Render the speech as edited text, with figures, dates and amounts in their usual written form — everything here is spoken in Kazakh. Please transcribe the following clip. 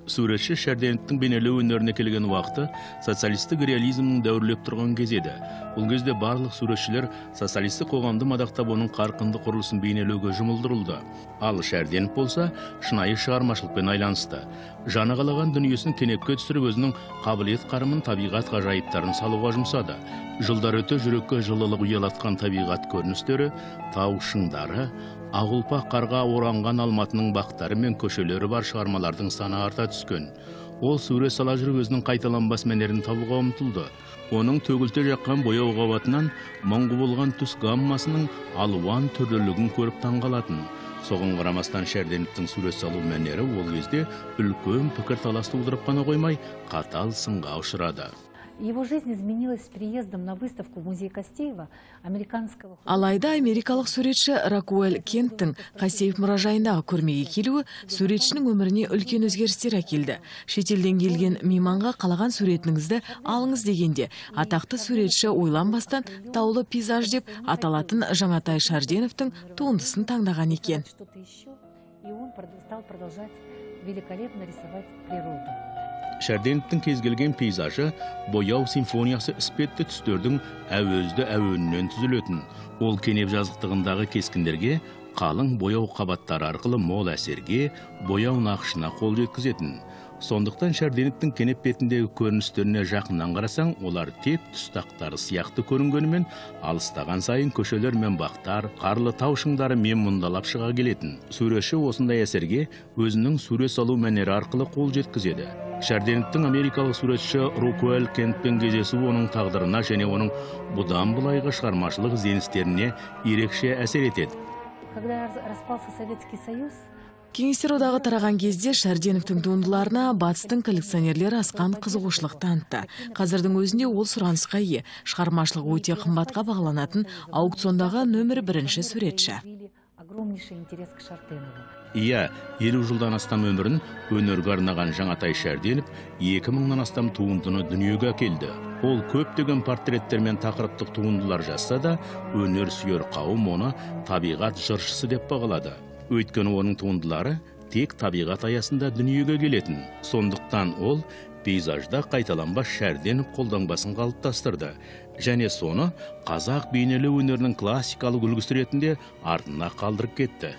Суретші Шәрденовтің бейнелеу өнеріне келген уақыты социалистік реализмнің дәуірлеп тұрған кез еді. Бұл кезде барлық суретшілер социалистік қоғамды мадақтап, оның қарқынды құрылысын бейнелеуге жұмылдырылды. Ал Шәрденов болса, шынайы шығармашылықпен айланысты. Жаны қалаған дүниесін кенепке түсіріп, өзінің қабілет қарымын табиғат ғажайыптарын салуға жұмсады. Жылдар өте жүрекке жылылық ұялатқан табиғат көріністері, тау шыңдары, ағылпақ қарға оранған Алматының бақтары мен көшелері бар шығармалардың саны арта түскен. Ол сурет сала жүріп өзінің қайталанбас мәнерін табуға ұмтылды. Оның төгілте жаққан бояу қабатынан мұңғы болған түс гаммасының алуан түрлілігін көріп таңғалатын. Соған қарамастан Шәрденовтің сурет салу мәнері ол кезде үлкен пікір талас тудырып қана қоймай, қатал сынға ұшырады. Его жизнь изменилась с приездом на выставку в музей Костеева американского... Алайда америкалық суретші Ракуэль Кенттің Қастеев мұражайындағы көрмеге келуі суретшінің өміріне үлкен өзгерістер әкелді. Шетелден келген мейманға қалаған суретіңізді алыңыз дегенде, атақты суретші ойланбастан таулы пейзаж деп аталатын Жаңатай Шәрденовтың туындысын таңдаған екен. И он стал продолжать великолепно рисовать природу. Шәрденовтің кез келген пейзажы бояу симфониясы іспетті түстердің әуезді әуенінен түзілетін. Ол кенеп жазықтығындағы кескіндерге, қалың бояу қабаттары арқылы мол әсерге, бояу нақышына қол жеткізетін. Сондықтан Шәрденовтің кенеп бетіндегі көріністеріне жақыннан қарасаң, олар тек тұстақтары сияқты көрінгенімен, алыстаған сайын көшелер мен бақтар, қарлы тау шыңдары мен мұндалап шыға келетін. Суретші осындай әсерге өзінің сурет салу мәнері арқылы қол жеткізеді. Шәрденовтің америкалық суретші Ракуэль Кентпен кездесуі оның тағдырына және оның бұдан былайғы шығармашылық ізденістеріне ерекше әсер етеді. Когда распался Советский Союз, Кеңестер одағы тараған кезде Шәрденовтің туындыларына батыстың коллекционерлері асқан қызығушылық танытты. Қазірдің өзінде ол сұранысқа ие, шығармашылығы өте қымбатқа бағаланатын аукциондағы нөмір 1 суретші. огромнейший интерес к Шартенову. Иә, 50 жылдан астам өмірін өнерге арнаған Жаңатай Шәрденов 2000-нан астам туындыны дүниеге әкелді. Ол көптеген портреттер мен тақырыптық туындылар жазса да, өнер сүйер қауым оны табиғат жыршысы деп бағалады. Өйткені оның туындылары тек табиғат аясында дүниеге келетін. Сондықтан ол пейзажда қайталанбас Шәрденов қолданбасын қалыптастырды. Және соны қазақ бейнелеу өнерінің классикалық үлгісі ретінде артына қалдырып кетті.